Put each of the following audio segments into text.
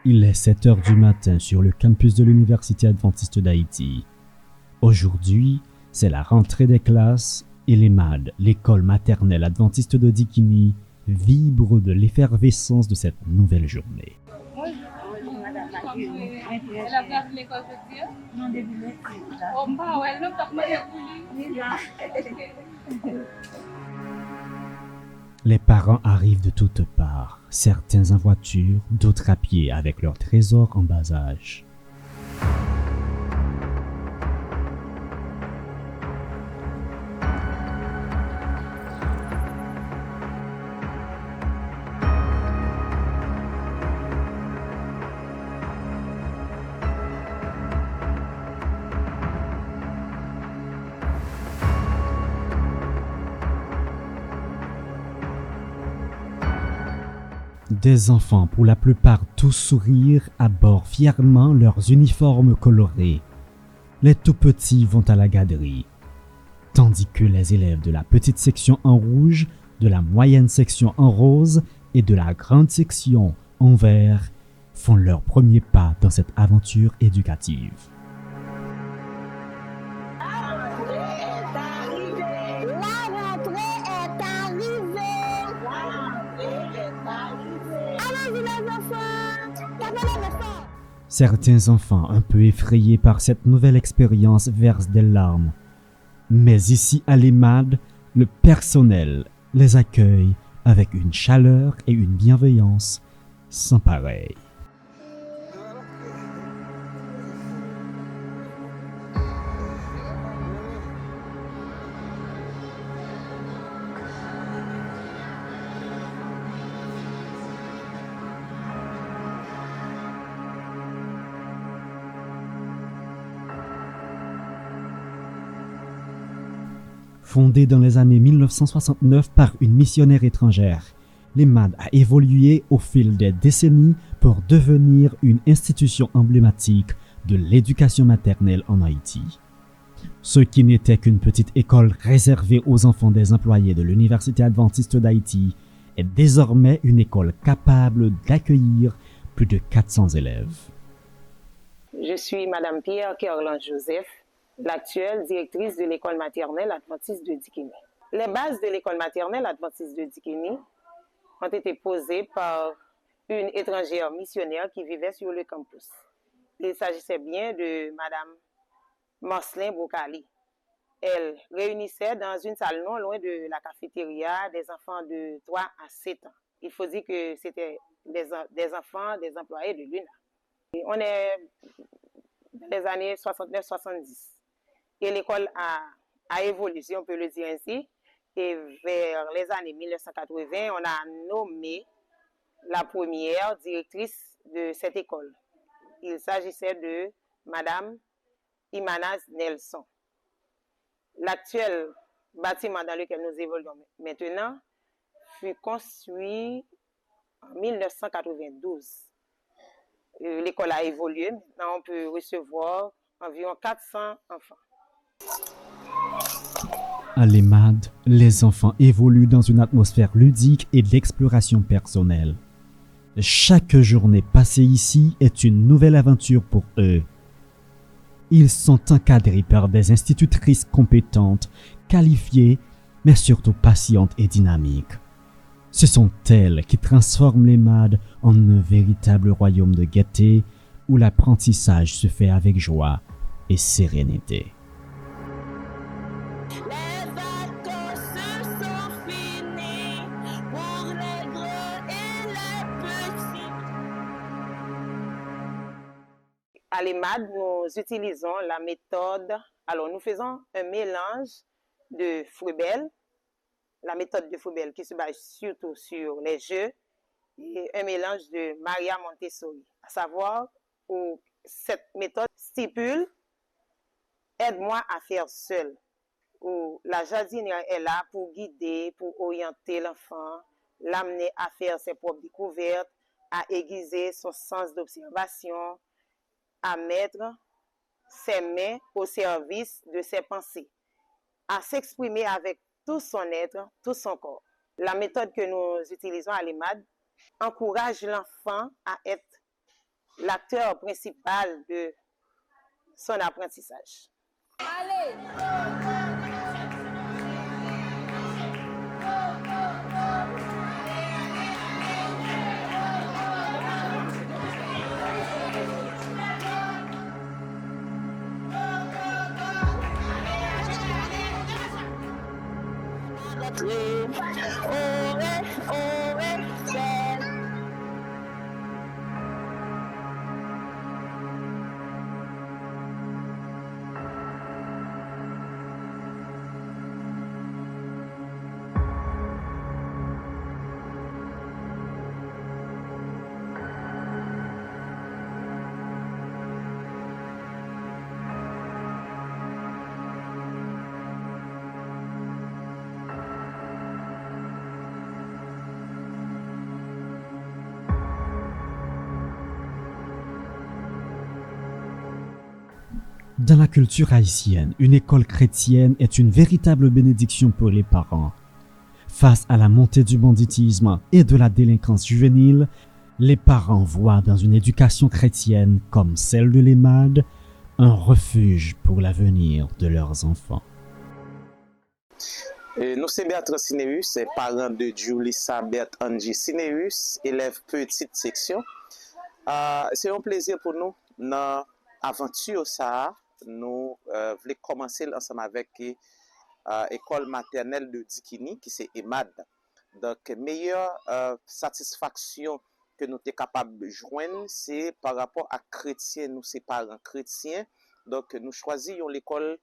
Il est 7 heures du matin sur le campus de l'Université adventiste d'Haïti. Aujourd'hui, c'est la rentrée des classes et l'EMAD, l'école maternelle adventiste de Dikini, vibre de l'effervescence de cette nouvelle journée. Les parents arrivent de toutes parts, certains en voiture, d'autres à pied avec leurs trésors en bas âge. Des enfants, pour la plupart tous sourires, abordent fièrement leurs uniformes colorés. Les tout-petits vont à la garderie, tandis que les élèves de la petite section en rouge, de la moyenne section en rose et de la grande section en vert font leurs premiers pas dans cette aventure éducative. Certains enfants, un peu effrayés par cette nouvelle expérience, versent des larmes. Mais ici à l'EMAD, le personnel les accueille avec une chaleur et une bienveillance sans pareil. Fondée dans les années 1969 par une missionnaire étrangère, l'EMAD a évolué au fil des décennies pour devenir une institution emblématique de l'éducation maternelle en Haïti. Ce qui n'était qu'une petite école réservée aux enfants des employés de l'Université adventiste d'Haïti est désormais une école capable d'accueillir plus de 400 élèves. Je suis Madame Pierre Kerlan Joseph, l'actuelle directrice de l'école maternelle adventiste de Dikini. Les bases de l'école maternelle adventiste de Dikini ont été posées par une étrangère missionnaire qui vivait sur le campus. Il s'agissait bien de Madame Marcelin Bocali. Elle réunissait dans une salle non loin de la cafétéria des enfants de 3 à 7 ans. Il faut dire que c'était des enfants, des employés de l'UNA. On est dans les années 69-70. Et l'école a évolué, si on peut le dire ainsi. Et vers les années 1980, on a nommé la première directrice de cette école. Il s'agissait de Madame Imanaz Nelson. L'actuel bâtiment dans lequel nous évoluons maintenant fut construit en 1992. L'école a évolué. Maintenant, on peut recevoir environ 400 enfants. À l'EMAD, les enfants évoluent dans une atmosphère ludique et d'exploration personnelle. Chaque journée passée ici est une nouvelle aventure pour eux. Ils sont encadrés par des institutrices compétentes, qualifiées, mais surtout patientes et dynamiques. Ce sont elles qui transforment l'EMAD en un véritable royaume de gaieté où l'apprentissage se fait avec joie et sérénité. À l'EMAD, nous utilisons la méthode, alors nous faisons un mélange de Froebel, la méthode de Froebel qui se base surtout sur les jeux, et un mélange de Maria Montessori, à savoir où cette méthode stipule « aide-moi à faire seul », où la jardinière est là pour guider, pour orienter l'enfant, l'amener à faire ses propres découvertes, à aiguiser son sens d'observation, à mettre ses mains au service de ses pensées, à s'exprimer avec tout son être, tout son corps. La méthode que nous utilisons à l'EMAD encourage l'enfant à être l'acteur principal de son apprentissage. Allez! Dans la culture haïtienne, une école chrétienne est une véritable bénédiction pour les parents. Face à la montée du banditisme et de la délinquance juvénile, les parents voient dans une éducation chrétienne comme celle de l'EMAD un refuge pour l'avenir de leurs enfants. Nous sommes Béatrice Cineus, parent de Julissa Bert Angie Cineus, élève petite section. C'est un plaisir pour nous dans l'aventure ça. Nous voulons commencer ensemble avec l'école maternelle de Dikini, qui c'est EMAD. Donc, meilleure satisfaction que nous sommes capables de joindre, c'est par rapport à chrétiens, nous, c'est parents chrétiens. Donc, nous choisissons l'école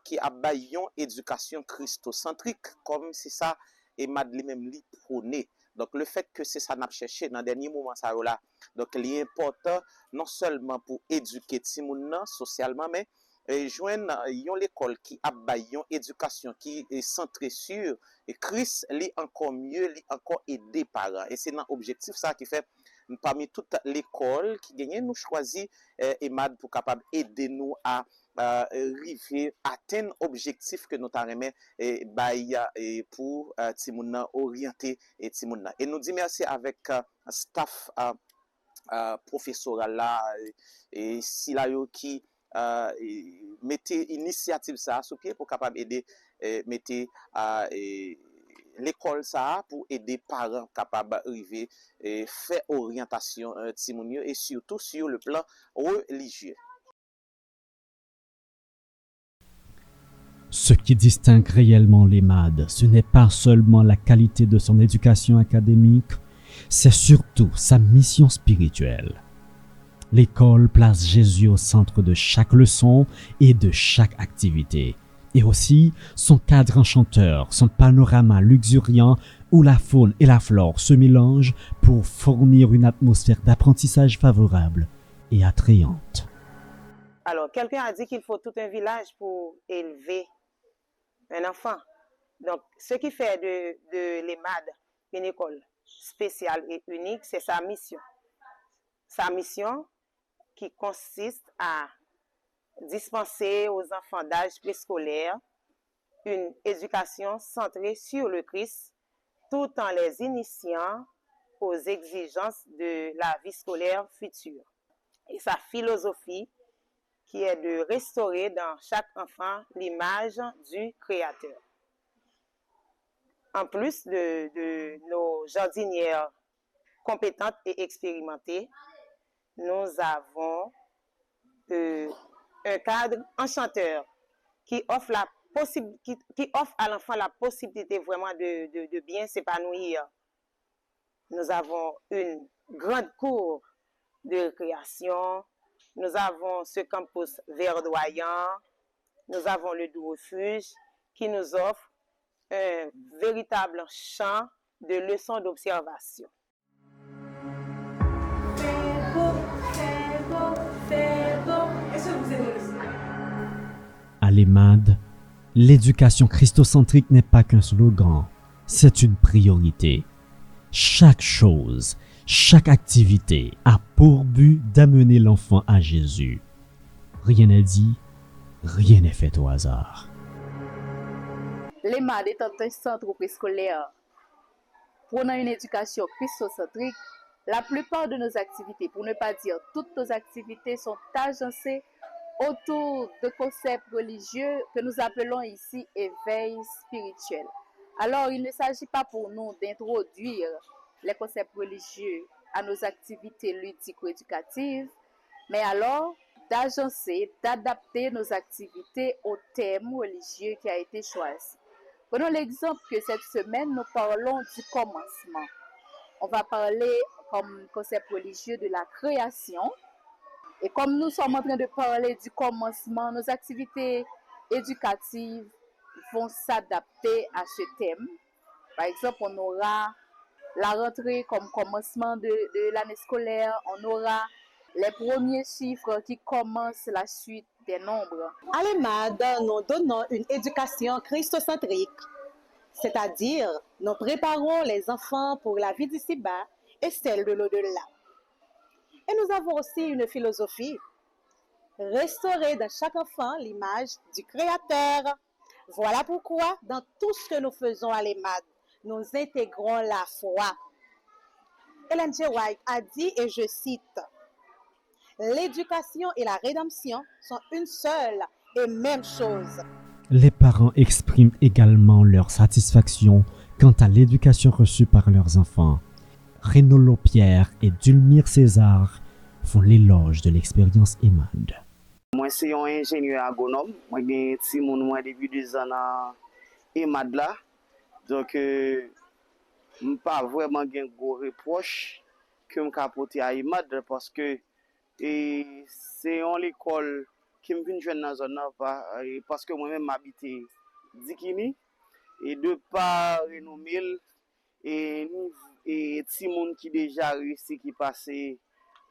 qui a une éducation christocentrique, comme c'est ça, EMAD lui-même lui prôné. Donc, le fait que c'est ça qu'on a cherché dans le dernier moment, ça là. Donc, il est important, non seulement pour éduquer les gens socialement, mais joindre l'école qui a une éducation qui est centrée sur Christ, lui encore mieux, lui encore aider parents. Et c'est un objectif ça qui fait parmi toute l'école qui gagne, nous choisit EMAD pour capable aider nous à arriver à atteindre l'objectif que nous avons pour Timouna orienter et Timouna. Et nous disons merci avec staff professoral là et Silayo qui mettez initiative ça sur pied pour capable aider mettez l'école ça pour aider parents capables d'arriver et faire orientation Timounio et surtout sur le plan religieux. Ce qui distingue réellement l'EMAD, ce n'est pas seulement la qualité de son éducation académique, c'est surtout sa mission spirituelle. L'école place Jésus au centre de chaque leçon et de chaque activité, et aussi son cadre enchanteur, son panorama luxuriant où la faune et la flore se mélangent pour fournir une atmosphère d'apprentissage favorable et attrayante. Alors, quelqu'un a dit qu'il faut tout un village pour élever un enfant. Donc, ce qui fait de l'EMAD une école spéciale et unique, c'est sa mission. Sa mission qui consiste à dispenser aux enfants d'âge préscolaire une éducation centrée sur le Christ, tout en les initiant aux exigences de la vie scolaire future. Et sa philosophie qui est de restaurer dans chaque enfant l'image du Créateur. En plus de nos jardinières compétentes et expérimentées, nous avons un cadre enchanteur qui offre, qui offre à l'enfant la possibilité vraiment de bien s'épanouir. Nous avons une grande cour de récréation. Nous avons ce campus verdoyant, nous avons le doux refuge qui nous offre un véritable champ de leçons d'observation. C'est beau, c'est beau, c'est beau. Est-ce que vous aimez le À l'EMAD, l'éducation christocentrique n'est pas qu'un slogan, c'est une priorité. Chaque chose, chaque activité a pour but d'amener l'enfant à Jésus. Rien n'est dit, rien n'est fait au hasard. L'EMAD est un centre préscolaire prônant une éducation christocentrique. La plupart de nos activités, pour ne pas dire toutes nos activités, sont agencées autour de concepts religieux que nous appelons ici éveil spirituel. Alors, il ne s'agit pas pour nous d'introduire les concepts religieux à nos activités ludiques ou éducatives, mais alors d'agencer, d'adapter nos activités au thème religieux qui a été choisi. Prenons l'exemple que cette semaine, nous parlons du commencement. On va parler comme concept religieux de la création. Et comme nous sommes en train de parler du commencement, nos activités éducatives vont s'adapter à ce thème. Par exemple, on aura la rentrée comme commencement de l'année scolaire, on aura les premiers chiffres qui commencent la suite des nombres. À l'EMAD, nous donnons une éducation christocentrique, c'est-à-dire nous préparons les enfants pour la vie d'ici-bas et celle de l'au-delà. Et nous avons aussi une philosophie, restaurer dans chaque enfant l'image du Créateur. Voilà pourquoi, dans tout ce que nous faisons à l'EMAD, nous intégrons la foi. Ellen G. White a dit, et je cite, « L'éducation et la rédemption sont une seule et même chose. » Les parents expriment également leur satisfaction quant à l'éducation reçue par leurs enfants. Renolo Pierre et Dulmire César font l'éloge de l'expérience EMAD. Moi, c'est un ingénieur agronome. Moi, j'ai un moi depuis 2 ans dans EMAD là. Donc, je n'ai pas vraiment de gros reproches que je capote à EMAD parce que c'est une école qui me vient dans la zone parce que moi-même j'habite Dikini et de par renommée et petit monde qui déjà réussi qui passé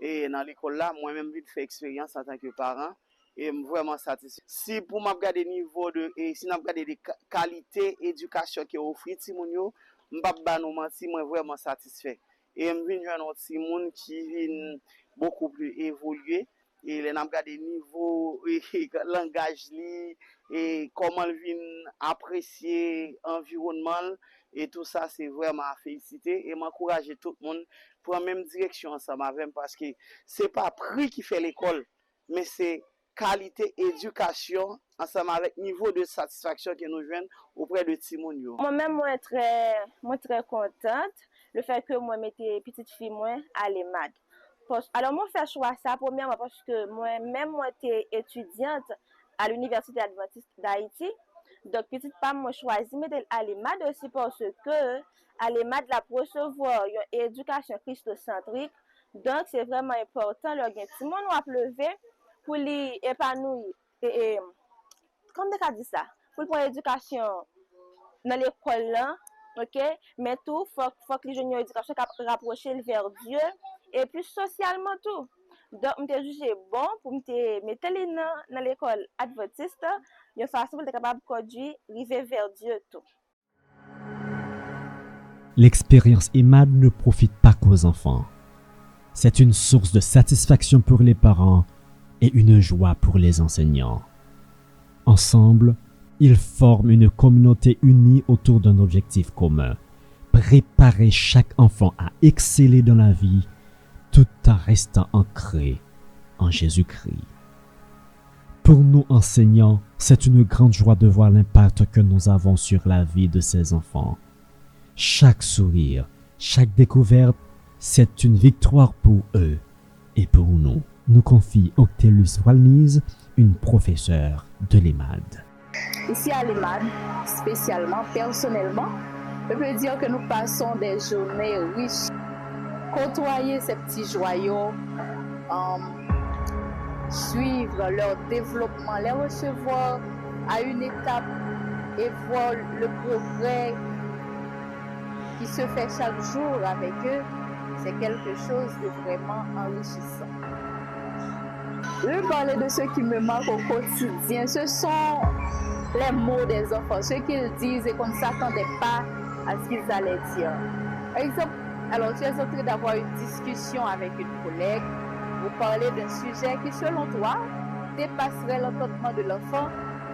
dans l'école là, moi-même vite fait expérience en tant que parent et vraiment satisfait. Si pour m'a regarder niveau de et si n'a regarder des qualités éducation qui offre petit monde yo, m'pa ba non menti, moi vraiment satisfait. Et me vinn joindre un petit monde qui vient beaucoup plus évolué et les n'a regarder niveau et langage li et comment il vient apprécier environnement et tout ça c'est vraiment à féliciter et m'encourager tout le monde pour la même direction ensemble avec parce que c'est pas prix qui fait l'école mais c'est qualité éducation ensemble avec niveau de satisfaction que nous joignons auprès de Timonio. Moi-même moi très contente le fait que moi mettais petite fille moi à l'EMAD. Alors moi fait choix ça premièrement parce que moi-même moi j'étais étudiante à l'université adventiste d'Haïti. Donc petite femme moi choisi mettre à l'EMAD aussi parce que à l'EMAD la recevoir une éducation christocentrique. Donc c'est vraiment important le gain petit monde a lever pour les épanouir et comme on dit ça pour prendre éducation dans l'école là, OK, mais tout faut que les jeunes éducation rapprocher vers Dieu et puis socialement tout. Donc on t'a jugé bon pour me mettre les dans l'école adventiste de façon pour être capable de conduire arriver vers Dieu tout. L'expérience EMAD ne profite pas qu'aux enfants. C'est une source de satisfaction pour les parents et une joie pour les enseignants. Ensemble, ils forment une communauté unie autour d'un objectif commun, préparer chaque enfant à exceller dans la vie tout en restant ancré en Jésus-Christ. Pour nous enseignants, c'est une grande joie de voir l'impact que nous avons sur la vie de ces enfants. Chaque sourire, chaque découverte, c'est une victoire pour eux et pour nous, nous confie Octellus Walniz, une professeure de l'EMAD. Ici à l'EMAD, spécialement, personnellement, je peux dire que nous passons des journées riches. Côtoyer ces petits joyaux, suivre leur développement, les recevoir à une étape et voir le progrès qui se fait chaque jour avec eux, c'est quelque chose de vraiment enrichissant. Je vais parler de ce qui me manque au quotidien. Ce sont les mots des enfants, ce qu'ils disent et qu'on ne s'attendait pas à ce qu'ils allaient dire. Par exemple, alors tu es en train d'avoir une discussion avec une collègue, vous parlez d'un sujet qui, selon toi, dépasserait l'entendement de l'enfant,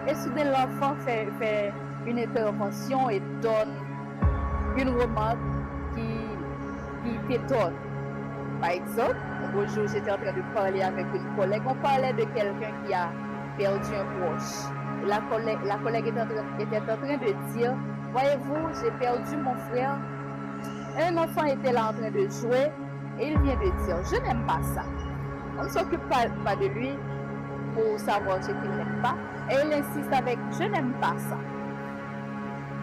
et soudain l'enfant fait une intervention et donne une remarque qui t'étonne. Par exemple, un beau jour, j'étais en train de parler avec une collègue. On parlait de quelqu'un qui a perdu un proche. La collègue était en train de dire, voyez-vous, j'ai perdu mon frère. Un enfant était là en train de jouer et il vient de dire, je n'aime pas ça. On ne s'occupe pas de lui pour savoir ce qu'il n'aime pas. Et il insiste avec, je n'aime pas ça.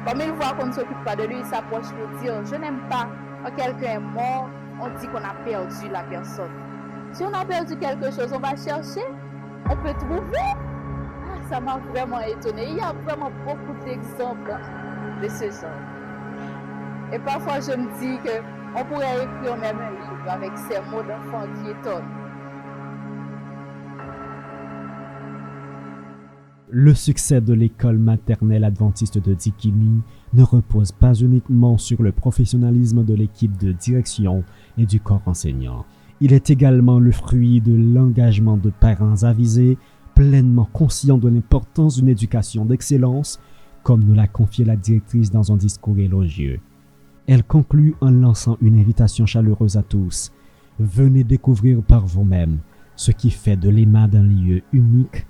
Comme il voit qu'on ne s'occupe pas de lui, il s'approche pour dire, je n'aime pas. Quand quelqu'un est mort, on dit qu'on a perdu la personne. Si on a perdu quelque chose, on va chercher, on peut trouver. Ah, ça m'a vraiment étonnée. Il y a vraiment beaucoup d'exemples de ce genre. Et parfois, je me dis qu'on pourrait écrire même un livre avec ces mots d'enfants qui étonnent. Le succès de l'école maternelle adventiste de Dikimi ne repose pas uniquement sur le professionnalisme de l'équipe de direction et du corps enseignant. Il est également le fruit de l'engagement de parents avisés, pleinement conscients de l'importance d'une éducation d'excellence, comme nous l'a confié la directrice dans un discours élogieux. Elle conclut en lançant une invitation chaleureuse à tous. Venez découvrir par vous-même ce qui fait de l'EMAD un lieu unique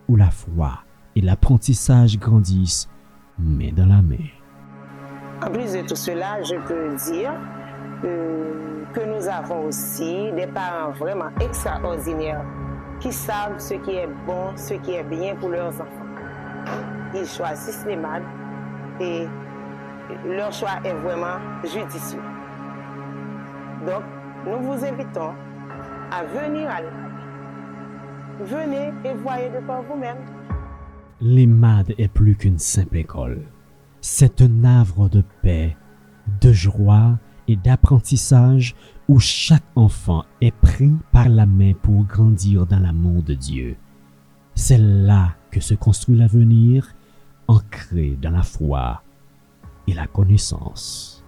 où la foi et l'apprentissage grandissent main dans la main. En plus de tout cela, je peux dire que nous avons aussi des parents vraiment extraordinaires qui savent ce qui est bon, ce qui est bien pour leurs enfants. Ils choisissent l'EMAD et leur choix est vraiment judicieux. Donc, nous vous invitons à venir à l'EMAD. Venez et voyez de par vous-même. L'EMAD est plus qu'une simple école. C'est un havre de paix, de joie et d'apprentissage où chaque enfant est pris par la main pour grandir dans l'amour de Dieu. C'est là que se construit l'avenir, ancré dans la foi et la connaissance.